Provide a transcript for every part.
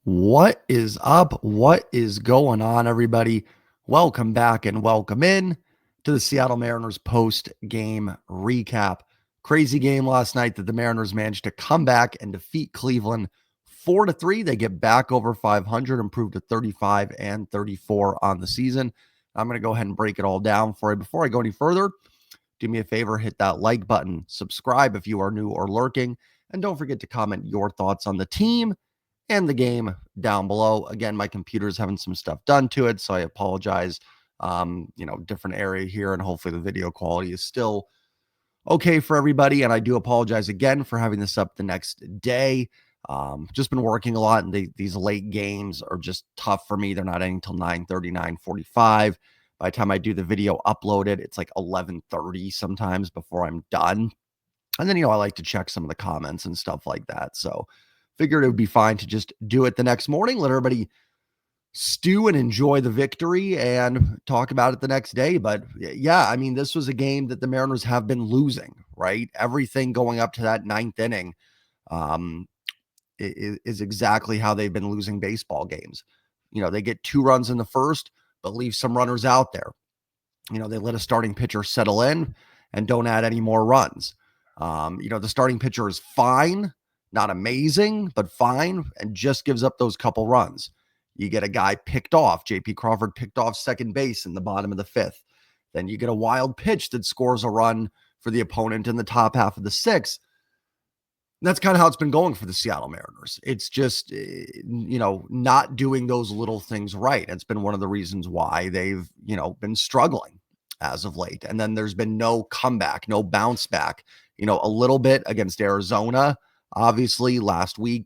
What is up? What is going on, everybody? Welcome back and welcome in to the Seattle Mariners post-game recap. Crazy game last night that the Mariners managed to come back and defeat Cleveland 4-3. They get back over 500, improved to 35 and 34 on the season. I'm going to go ahead and break it all down for you. Before I go any further, do me a favor, hit that like button, subscribe if you are new or lurking, and don't forget to comment your thoughts on the team and the game down below. Again, my computer's having some stuff done to it, so I apologize. Different area here, and hopefully the video quality is still okay for everybody. And I do apologize again for having this up the next day. Just been working a lot, and these late games are just tough for me. They're not ending until 9:30, 9:45. By the time I do the video uploaded, it's like 11:30 sometimes before I'm done. And then, I like to check some of the comments and stuff like that. So figured it would be fine to just do it the next morning, let everybody stew and enjoy the victory and talk about it the next day. But yeah, I mean, this was a game that the Mariners have been losing, right? Everything going up to that ninth inning is exactly how they've been losing baseball games. They get 2 runs in the first, but leave some runners out there. They let a starting pitcher settle in and don't add any more runs. The starting pitcher is fine, not amazing, but fine, and just gives up those couple runs. You get a guy picked off. J.P. Crawford picked off second base in the bottom of the 5th. Then you get a wild pitch that scores a run for the opponent in the top half of the 6th. That's kind of how it's been going for the Seattle Mariners. It's just, not doing those little things right. It's been one of the reasons why they've, been struggling as of late. And then there's been no comeback, no bounce back, a little bit against Arizona, obviously last week,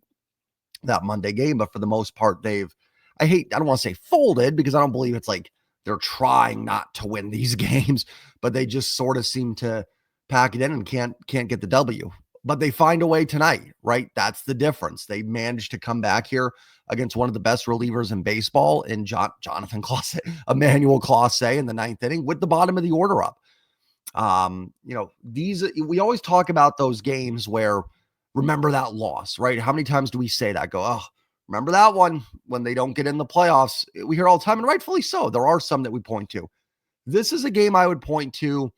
that Monday game. But for the most part, I don't want to say folded, because I don't believe it's like they're trying not to win these games, but they just sort of seem to pack it in and can't get the W. But they find a way tonight, right? That's the difference. They managed to come back here against one of the best relievers in baseball in Jonathan Clase, Emmanuel Clase, in the 9th inning with the bottom of the order up. We always talk about those games where, remember that loss, right? How many times do we say that? Go, oh, remember that one when they don't get in the playoffs? We hear all the time, and rightfully so. There are some that we point to. This is a game I would point to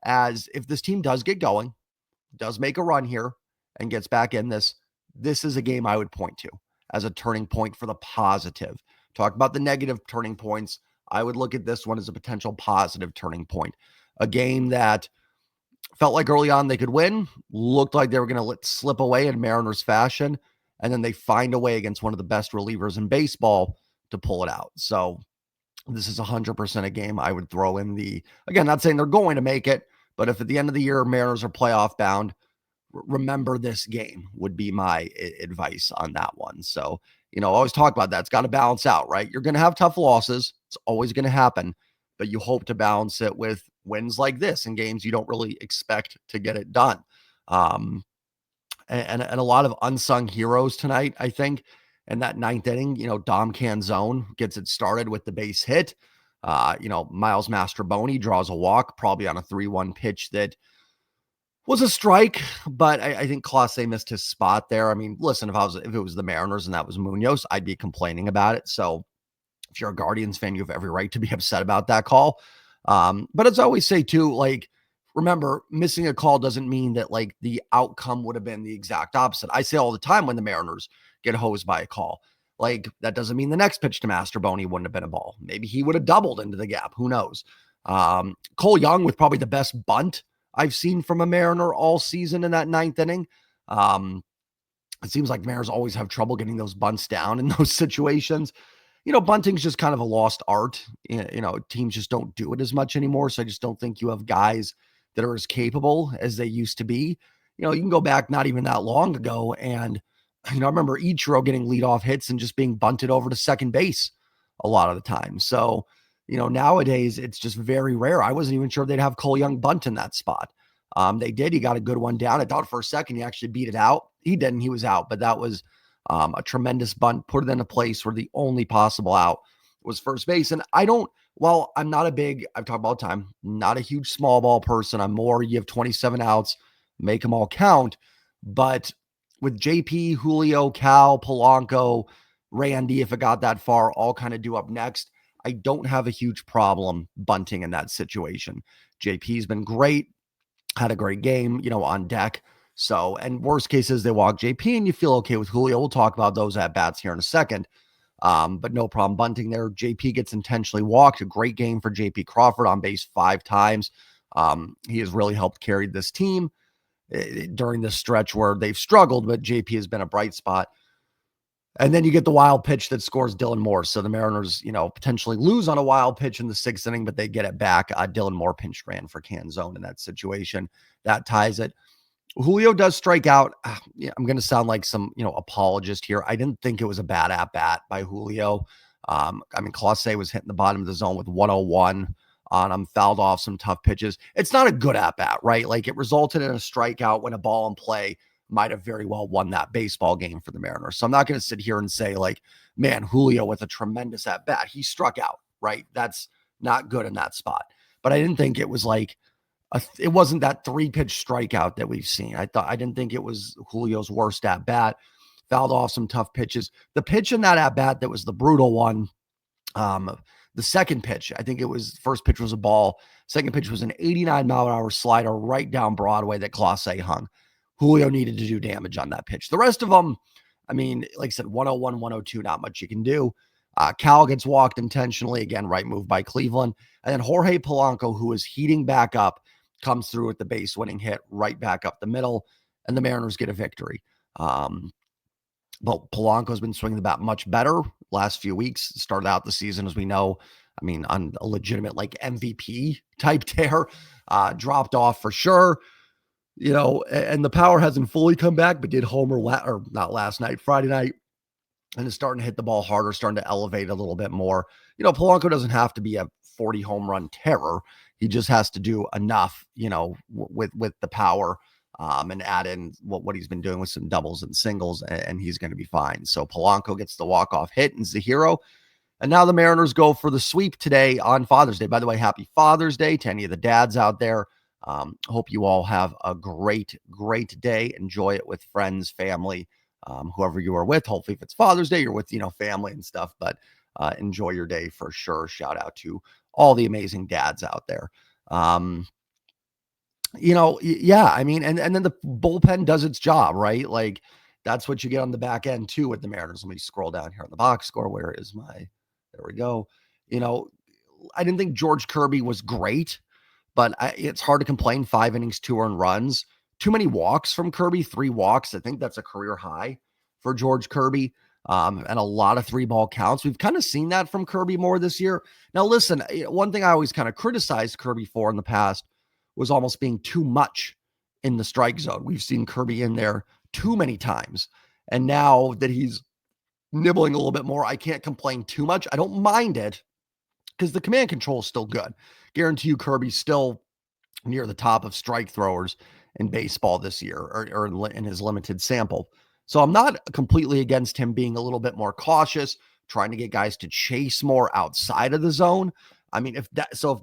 as, if this team does get going, does make a run here and gets back in this is a game I would point to as a turning point for the positive. Talk about the negative turning points. I would look at this one as a potential positive turning point. A game that felt like early on they could win, looked like they were going to let slip away in Mariners fashion, and then they find a way against one of the best relievers in baseball to pull it out. So this is 100% a game I would throw in again, not saying they're going to make it, but if at the end of the year Mariners are playoff bound, remember this game would be my advice on that one. So, I always talk about that. It's got to balance out, right? You're going to have tough losses. It's always going to happen, but you hope to balance it with wins like this in games you don't really expect to get it done. And a lot of unsung heroes tonight, I think. In that 9th inning, Dom Canzone gets it started with the base hit. Miles Mastrobuoni draws a walk, probably on a 3-1 pitch that was a strike, but I think Clase missed his spot there. I mean, listen, if it was the Mariners and that was Munoz, I'd be complaining about it. So if you're a Guardians fan, you have every right to be upset about that call. But as I always say too, like, remember, missing a call doesn't mean that like the outcome would have been the exact opposite. I say all the time when the Mariners get hosed by a call, like, that doesn't mean the next pitch to Mastrobuoni wouldn't have been a ball. Maybe he would have doubled into the gap. Who knows? Cole Young with probably the best bunt I've seen from a Mariner all season in that 9th inning. It seems like Mariners always have trouble getting those bunts down in those situations. Bunting's just kind of a lost art. Teams just don't do it as much anymore. So I just don't think you have guys that are as capable as they used to be. You can go back not even that long ago, and I remember Ichiro getting leadoff hits and just being bunted over to second base a lot of the time. So, nowadays it's just very rare. I wasn't even sure they'd have Cole Young bunt in that spot. They did. He got a good one down. I thought for a second he actually beat it out. He didn't. He was out, but that was a tremendous bunt, put it in a place where the only possible out was first base. And I'm not I've talked about all the time, not a huge small ball person. I'm more, you have 27 outs, make them all count. But with JP, Julio, Cal, Polanco, Randy, if it got that far, all kind of due up next. I don't have a huge problem bunting in that situation. JP's been great, had a great game, on deck. So, and worst cases, they walk JP and you feel okay with Julio. We'll talk about those at bats here in a second. But no problem bunting there. JP gets intentionally walked. A great game for JP Crawford, on base 5 times. He has really helped carry this team during this stretch where they've struggled, but JP has been a bright spot. And then you get the wild pitch that scores Dylan Moore. So the Mariners, potentially lose on a wild pitch in the 6th inning, but they get it back. Dylan Moore pinch ran for Canzone in that situation. That ties it. Julio does strike out. I'm going to sound like some, apologist here. I didn't think it was a bad at-bat by Julio. Clase was hitting the bottom of the zone with 101 on him, fouled off some tough pitches. It's not a good at-bat, right? Like, it resulted in a strikeout when a ball in play might have very well won that baseball game for the Mariners. So I'm not going to sit here and say, like, man, Julio with a tremendous at-bat. He struck out, right? That's not good in that spot. But I didn't think it was like, it wasn't that 3-pitch strikeout that we've seen. I didn't think it was Julio's worst at bat. Fouled off some tough pitches. The pitch in that at bat that was the brutal one, the second pitch, I think it was, first pitch was a ball. Second pitch was an 89-mile-an-hour slider right down Broadway that Clase hung. Julio needed to do damage on that pitch. The rest of them, like I said, 101, 102, not much you can do. Cal gets walked intentionally. Again, right move by Cleveland. And then Jorge Polanco, who is heating back up, comes through with the base winning hit right back up the middle, and the Mariners get a victory. But Polanco's been swinging the bat much better last few weeks. Started out the season, as we know, on a legitimate like MVP type tear, dropped off for sure. And the power hasn't fully come back, but did homer Friday night, and is starting to hit the ball harder, starting to elevate a little bit more. Polanco doesn't have to be a 40 home run terror. He just has to do enough, with the power, and add in what he's been doing with some doubles and singles, and he's going to be fine. So Polanco gets the walk-off hit and is the hero. And now the Mariners go for the sweep today on Father's Day. By the way, happy Father's Day to any of the dads out there. Hope you all have a great, great day. Enjoy it with friends, family, whoever you are with. Hopefully, if it's Father's Day, you're with, family and stuff, but enjoy your day for sure. Shout out to all the amazing dads out there. Yeah, and then the bullpen does its job, right? Like, that's what you get on the back end too with the Mariners. Let me scroll down here on the box score. Where is there we go. I didn't think George Kirby was great, but it's hard to complain. 5 innings, 2 earned runs, too many walks from Kirby, 3 walks. I think that's a career high for George Kirby. And a lot of 3-ball counts. We've kind of seen that from Kirby more this year. Now, listen, one thing I always kind of criticized Kirby for in the past was almost being too much in the strike zone. We've seen Kirby in there too many times. And now that he's nibbling a little bit more, I can't complain too much. I don't mind it because the command control is still good. Guarantee you Kirby's still near the top of strike throwers in baseball this year, or in his limited sample. So I'm not completely against him being a little bit more cautious, trying to get guys to chase more outside of the zone. If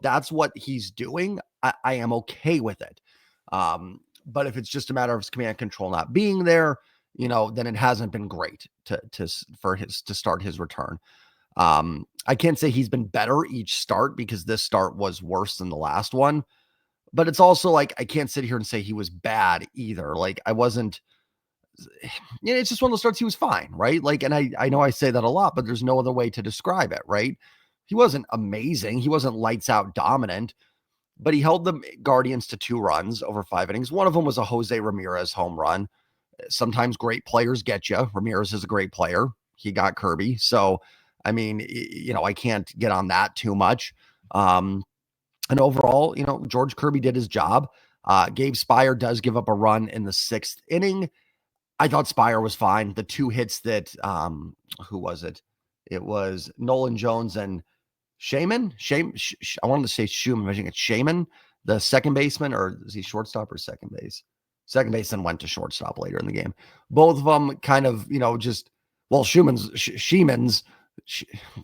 that's what he's doing, I am okay with it. But if it's just a matter of his command control not being there, then it hasn't been great to start his return. I can't say he's been better each start because this start was worse than the last one, but it's also like, I can't sit here and say he was bad either. Like, I wasn't, it's just one of those starts he was fine, right? Like, and I know I say that a lot, but there's no other way to describe it, right? He wasn't amazing. He wasn't lights out dominant, but he held the Guardians to 2 runs over 5 innings. One of them was a Jose Ramirez home run. Sometimes great players get you. Ramirez is a great player. He got Kirby. So, I can't get on that too much. And overall, George Kirby did his job. Gabe Spire does give up a run in the 6th inning. I thought Spire was fine. The 2 hits that, who was it? It was Nolan Jones and Shaman. I wanted to say Schumann. I think it's Shaman, the second baseman, or is he shortstop or second base? Second baseman went to shortstop later in the game. Both of them kind of, Scheman's,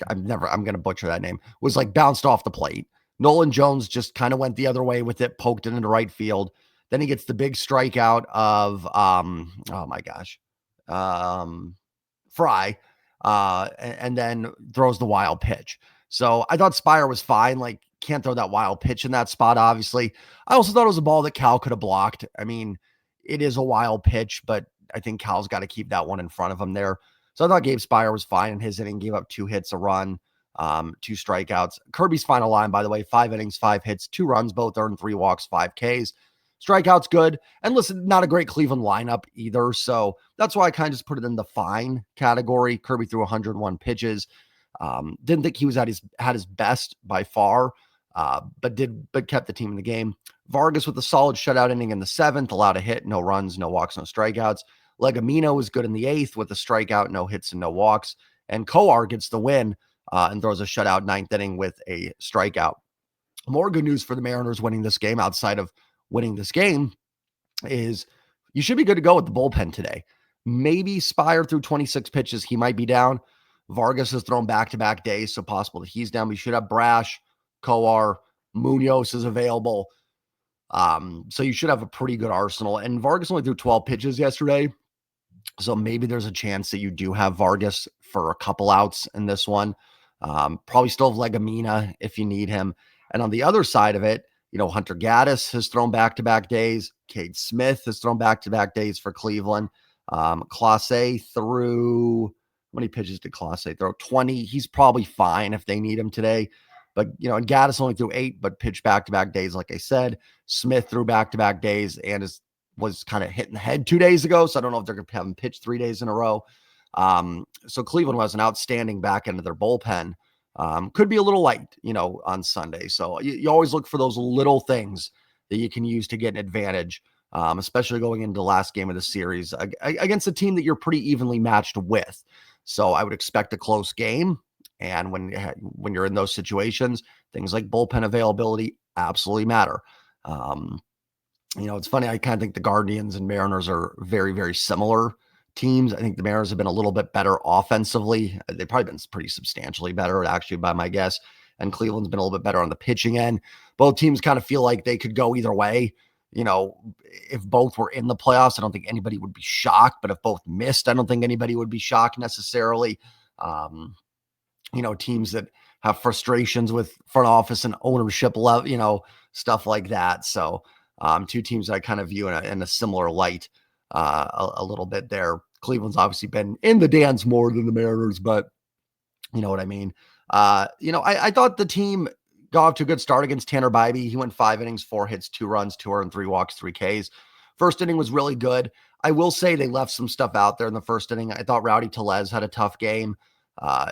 I'm going to butcher that name, was like bounced off the plate. Nolan Jones just kind of went the other way with it, poked it into right field. Then he gets the big strikeout of, Fry. and then throws the wild pitch. So I thought Spire was fine. Like, can't throw that wild pitch in that spot, obviously. I also thought it was a ball that Cal could have blocked. I mean, it is a wild pitch, but I think Cal's got to keep that one in front of him there. So I thought Gabe Spire was fine in his inning, gave up 2 hits, a run, 2 strikeouts. Kirby's final line, by the way, 5 innings, 5 hits, 2 runs, both earned, 3 walks, 5 Ks. Strikeouts good. And listen, not a great Cleveland lineup either. So that's why I kind of just put it in the fine category. Kirby threw 101 pitches. Didn't think he was had his best by far, but kept the team in the game. Vargas with a solid shutout inning in the 7th, allowed a hit, no runs, no walks, no strikeouts. Legumino was good in the 8th with a strikeout, no hits and no walks. And Coar gets the win and throws a shutout 9th inning with a strikeout. More good news for the Mariners winning this game outside of winning this game is you should be good to go with the bullpen today. Maybe Spire threw 26 pitches. He might be down. Vargas has thrown back-to-back days, so possible that he's down. We should have Brash, Coar, Munoz is available. So you should have a pretty good arsenal. And Vargas only threw 12 pitches yesterday. So maybe there's a chance that you do have Vargas for a couple outs in this one. Probably still have Legumina if you need him. And on the other side of it, Hunter Gaddis has thrown back-to-back days. Cade Smith has thrown back-to-back days for Cleveland. Clase threw, how many pitches did Clase throw? 20. He's probably fine if they need him today. But, and Gaddis only threw 8, but pitched back-to-back days, like I said. Smith threw back-to-back days and was kind of hit in the head 2 days ago. So I don't know if they're going to have him pitch 3 days in a row. So Cleveland was an outstanding back end of their bullpen. Could be a little light, on Sunday. So you always look for those little things that you can use to get an advantage, especially going into the last game of the series against a team that you're pretty evenly matched with. So I would expect a close game. And when you're in those situations, things like bullpen availability absolutely matter. It's funny. I kind of think the Guardians and Mariners are very, very similar teams. I think the Mariners have been a little bit better offensively. They've probably been pretty substantially better, actually, by my guess. And Cleveland's been a little bit better on the pitching end. Both teams kind of feel like they could go either way. If both were in the playoffs, I don't think anybody would be shocked. But if both missed, I don't think anybody would be shocked necessarily. Teams that have frustrations with front office and ownership level, stuff like that. So 2 teams I kind of view in a similar light a little bit there. Cleveland's obviously been in the dance more than the Mariners, but you know what I mean? I thought the team got off to a good start against Tanner Bybee. He went 5 innings, 4 hits, 2 runs, 2 earned, 3 walks, 3 Ks. First inning was really good. I will say they left some stuff out there in the first inning. I thought Rowdy Tellez had a tough game.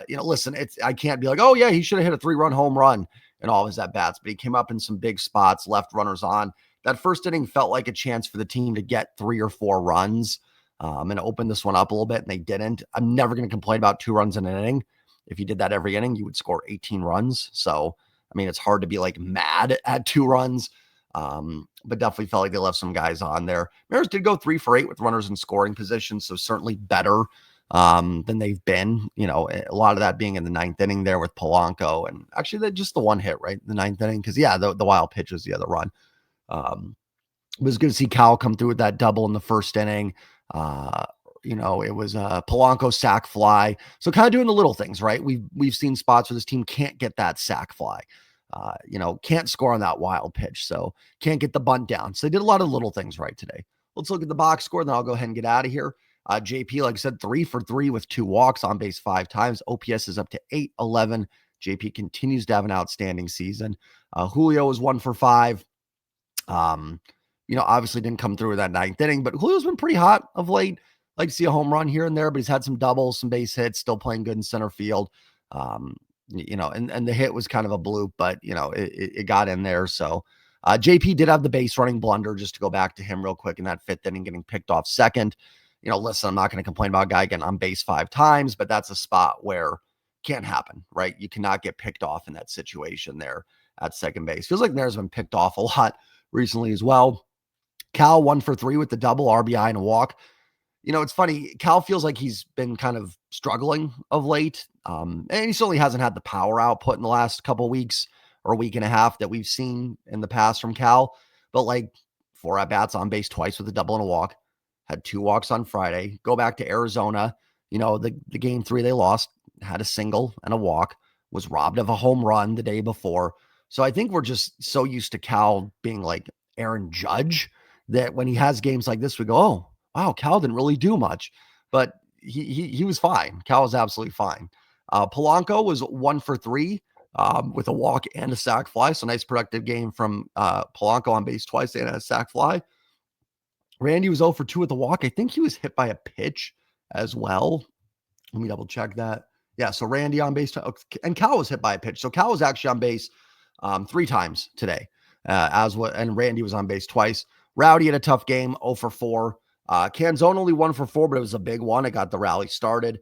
Listen, I can't be like, oh yeah, he should have hit a 3-run home run in all of his at-bats, but he came up in some big spots, left runners on. That first inning felt like a chance for the team to get 3 or 4 runs and open this one up a little bit, and they didn't. I'm never going to complain about 2 runs in an inning. If you did that every inning, you would score 18 runs. So, it's hard to be like mad at 2 runs, but definitely felt like they left some guys on there. Mariners did go 3 for 8 with runners in scoring position, so certainly better than they've been. A lot of that being in the 9th inning there with Polanco, and actually just the 1 hit, right? The 9th inning, because the wild pitch was the other run. It was good to see Cal come through with that double in the first inning. It was a Polanco sack fly. So kind of doing the little things, right? We've seen spots where this team can't get that sack fly. Can't score on that wild pitch. So can't get the bunt down. So they did a lot of little things right today. Let's look at the box score, then I'll go ahead and get out of here. JP, like I said, 3 for 3 with 2 walks, on base 5 times. OPS is up to 811. JP continues to have an outstanding season. Julio is 1 for 5. Obviously didn't come through with that 9th inning, but Julio's been pretty hot of late. Like to see a home run here and there, but he's had some doubles, some base hits, still playing good in center field. And the hit was kind of a bloop, but it got in there. So JP did have the base running blunder, just to go back to him real quick in that 5th inning, getting picked off second. Listen, I'm not going to complain about a guy getting on base 5 times, but that's a spot where can't happen, right? You cannot get picked off in that situation there at second base. Feels like Nair's been picked off a lot recently as well. Cal 1 for 3 with the double, RBI and a walk. It's funny. Cal feels like he's been kind of struggling of late. And he certainly hasn't had the power output in the last couple of weeks or a week and a half that we've seen in the past from Cal. But like 4 at-bats on base twice with a double and a walk. Had 2 walks on Friday. Go back to Arizona. the game 3 they lost, had a single and a walk, was robbed of a home run the day before. So I think we're just so used to Cal being like Aaron Judge that when he has games like this, we go, oh, wow, Cal didn't really do much. But he was fine. Cal was absolutely fine. Polanco was 1 for 3 with a walk and a sac fly. So nice productive game from Polanco on base twice and a sac fly. Randy was 0 for 2 with the walk. I think he was hit by a pitch as well. Let me double check that. Yeah, so Randy on base, and Cal was hit by a pitch. So Cal was actually on base 3 times today, and Randy was on base twice. Rowdy had a tough game, 0 for 4. Canzone only 1 for 4, but it was a big one. It got the rally started.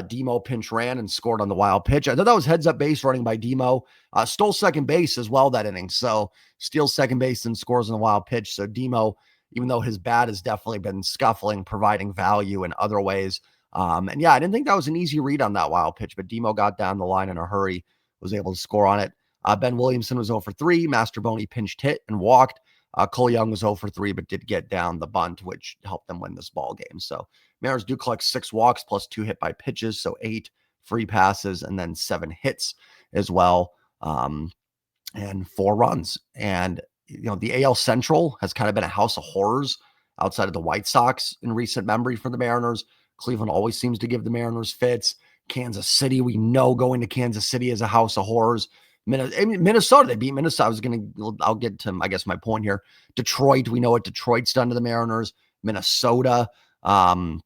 Demo pinch ran and scored on the wild pitch. I thought that was heads up base running by Demo. Stole second base as well that inning. So steals second base and scores on the wild pitch. So Demo, even though his bat has definitely been scuffling, providing value in other ways. And yeah, I didn't think that was an easy read on that wild pitch, but Demo got down the line in a hurry, was able to score on it. Ben Williamson was 0 for 3. Master Boney pinched hit and walked. Cole Young was 0 for 3, but did get down the bunt, which helped them win this ball game. So Mariners do collect 6 walks plus 2 hit by pitches, so 8 free passes and then 7 hits as well, and 4 runs. And the AL Central has kind of been a house of horrors outside of the White Sox in recent memory for the Mariners. Cleveland always seems to give the Mariners fits. Kansas City, we know going to Kansas City is a house of horrors. Minnesota, they beat Minnesota. I'll get to, I guess, my point here. Detroit, we know what Detroit's done to the Mariners. Minnesota, and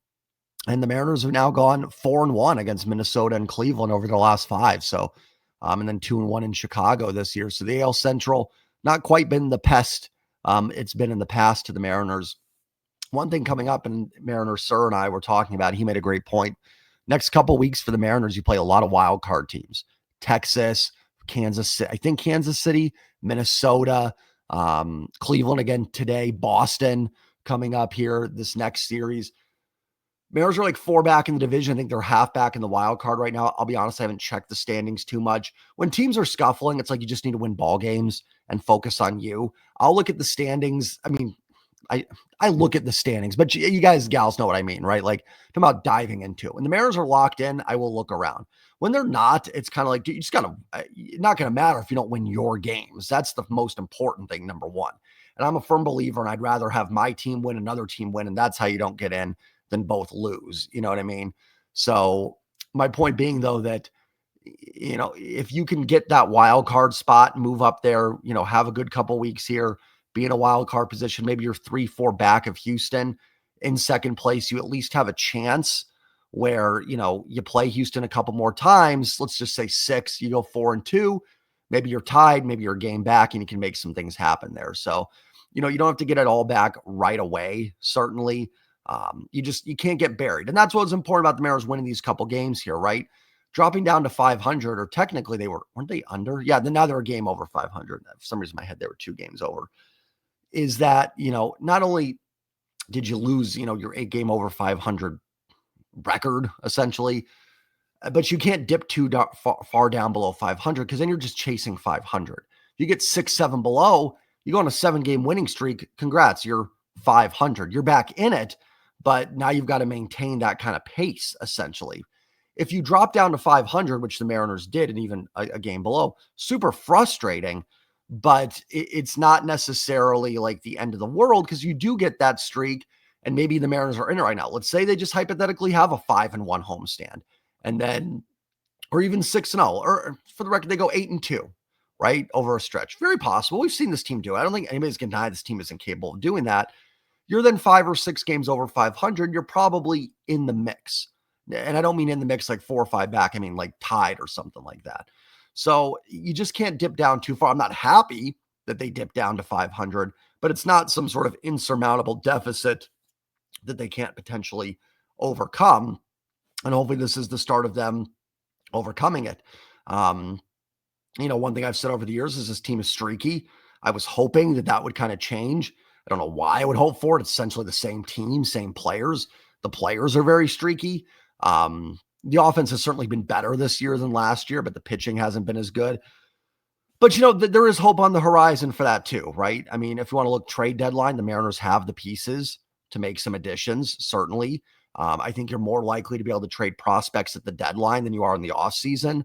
the Mariners have now gone 4-1 against Minnesota and Cleveland over the last 5. So, and then 2-1 in Chicago this year. So the AL Central, not quite been the pest it's been in the past to the Mariners. One thing coming up, and Mariner Sir and I were talking about, he made a great point. Next couple weeks for the Mariners, you play a lot of wild card teams. Texas, Kansas City, I think Kansas City, Minnesota, Cleveland again today, Boston coming up here this next series. Mariners are like 4 back in the division. I think they're half back in the wild card right now. I'll be honest, I haven't checked the standings too much. When teams are scuffling, it's like you just need to win ball games and focus on you. I'll look at the standings. I mean, I look at the standings, but you guys, gals know what I mean, right? Like, talking about diving into. When the Mariners are locked in, I will look around. When they're not, it's kind of like, you just gotta, it's not going to matter if you don't win your games. That's the most important thing, number one. And I'm a firm believer, and I'd rather have my team win, another team win, and that's how you don't get in, than both lose. You know what I mean? So my point being, though, that, if you can get that wild card spot, move up there, have a good couple weeks here, be in a wild card position, maybe you're 3-4 back of Houston in second place, you at least have a chance where, you play Houston a couple more times. Let's just say 6, you go 4-2, maybe you're tied, maybe you're a game back, and you can make some things happen there. So, you don't have to get it all back right away. Certainly. You can't get buried. And that's what's important about the Mariners winning these couple games here, right? Dropping down to 500, or technically weren't they under? Yeah, then now they're a game over 500. For some reason in my head, they were 2 games over. Is that, not only did you lose, your 8 game over 500 record, essentially, but you can't dip too far down below 500, because then you're just chasing 500. You get 6-7 below, you go on a 7-game winning streak. Congrats, you're 500. You're back in it, but now you've got to maintain that kind of pace, essentially. If you drop down to 500, which the Mariners did, and even a game below, super frustrating, but it's not necessarily like the end of the world, because you do get that streak, and maybe the Mariners are in it right now. Let's say they just hypothetically have a 5-1 homestand, and then, or even 6-0, or for the record, they go 8-2, right, over a stretch. Very possible. We've seen this team do it. I don't think anybody's going to deny this team isn't capable of doing that. You're then 5 or 6 games over 500. You're probably in the mix. And I don't mean in the mix like 4 or 5 back. I mean like tied or something like that. So you just can't dip down too far. I'm not happy that they dip down to 500, but it's not some sort of insurmountable deficit that they can't potentially overcome. And hopefully this is the start of them overcoming it. One thing I've said over the years is this team is streaky. I was hoping that would kind of change. I don't know why I would hope for it. It's essentially the same team, same players. The players are very streaky. The offense has certainly been better this year than last year, but the pitching hasn't been as good. But, there is hope on the horizon for that too, right? I mean, if you want to look trade deadline, the Mariners have the pieces to make some additions, certainly. I think you're more likely to be able to trade prospects at the deadline than you are in the offseason.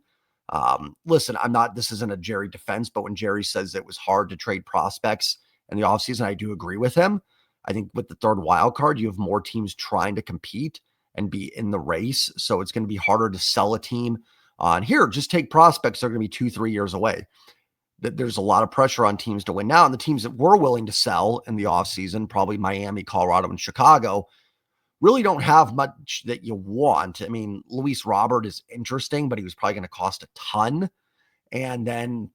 Listen, this isn't a Jerry defense, but when Jerry says it was hard to trade prospects in the offseason, I do agree with him. I think with the third wild card, you have more teams trying to compete and be in the race. So it's going to be harder to sell a team on here. Just take prospects. They're going to be 2-3 years away. There's a lot of pressure on teams to win now. And the teams that were willing to sell in the offseason, probably Miami, Colorado, and Chicago, really don't have much that you want. I mean, Luis Robert is interesting, but he was probably going to cost a ton. And then,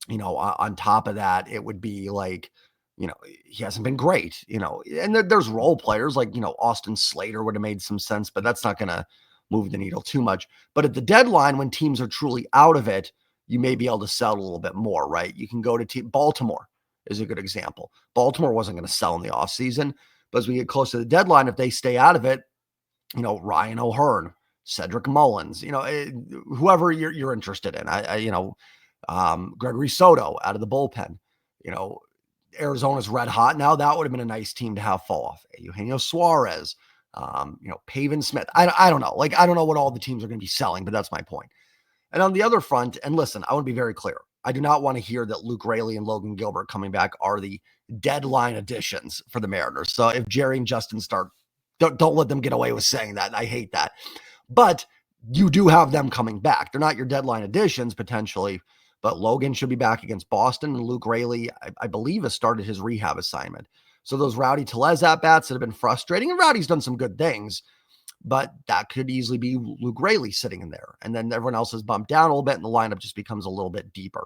on top of that, it would be like, he hasn't been great, and there's role players like, Austin Slater would have made some sense, but that's not going to move the needle too much. But at the deadline, when teams are truly out of it, you may be able to sell a little bit more, right? You can go to Baltimore is a good example. Baltimore wasn't going to sell in the offseason, but as we get close to the deadline, if they stay out of it, Ryan O'Hearn, Cedric Mullins, whoever you're interested in, Gregory Soto out of the bullpen, Arizona's red hot now. That would have been a nice team to have fall off. Eugenio Suarez, Pavin Smith. I don't know. I don't know what all the teams are going to be selling, but that's my point. And on the other front, and listen, I want to be very clear. I do not want to hear that Luke Raley and Logan Gilbert coming back are the deadline additions for the Mariners. So if Jerry and Justin start, don't let them get away with saying that. I hate that. But you do have them coming back. They're not your deadline additions potentially, but Logan should be back against Boston, and Luke Raley, I believe, has started his rehab assignment. So those Rowdy Tellez at-bats that have been frustrating, and Rowdy's done some good things, but that could easily be Luke Raley sitting in there. And then everyone else is bumped down a little bit, and the lineup just becomes a little bit deeper.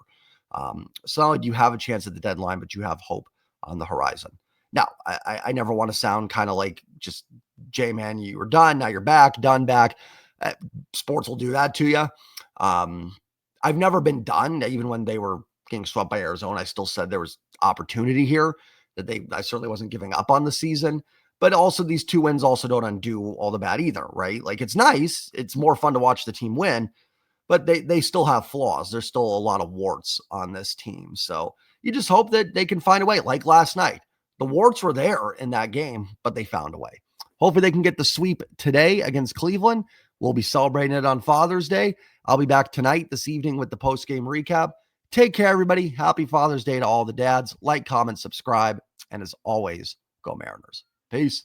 So not only do you have a chance at the deadline, but you have hope on the horizon. Now, I never want to sound kind of like just, J-Man, you were done, now you're back, done back. Sports will do that to you. I've never been done. Even when they were getting swept by Arizona, I still said there was opportunity here, I certainly wasn't giving up on the season. But also these 2 wins also don't undo all the bad either, right? It's nice. It's more fun to watch the team win, but they still have flaws. There's still a lot of warts on this team. So you just hope that they can find a way. Like last night, the warts were there in that game, but they found a way. Hopefully they can get the sweep today against Cleveland. We'll be celebrating it on Father's Day. I'll be back this evening with the post-game recap. Take care, everybody. Happy Father's Day to all the dads. Like, comment, subscribe, and as always, go Mariners. Peace.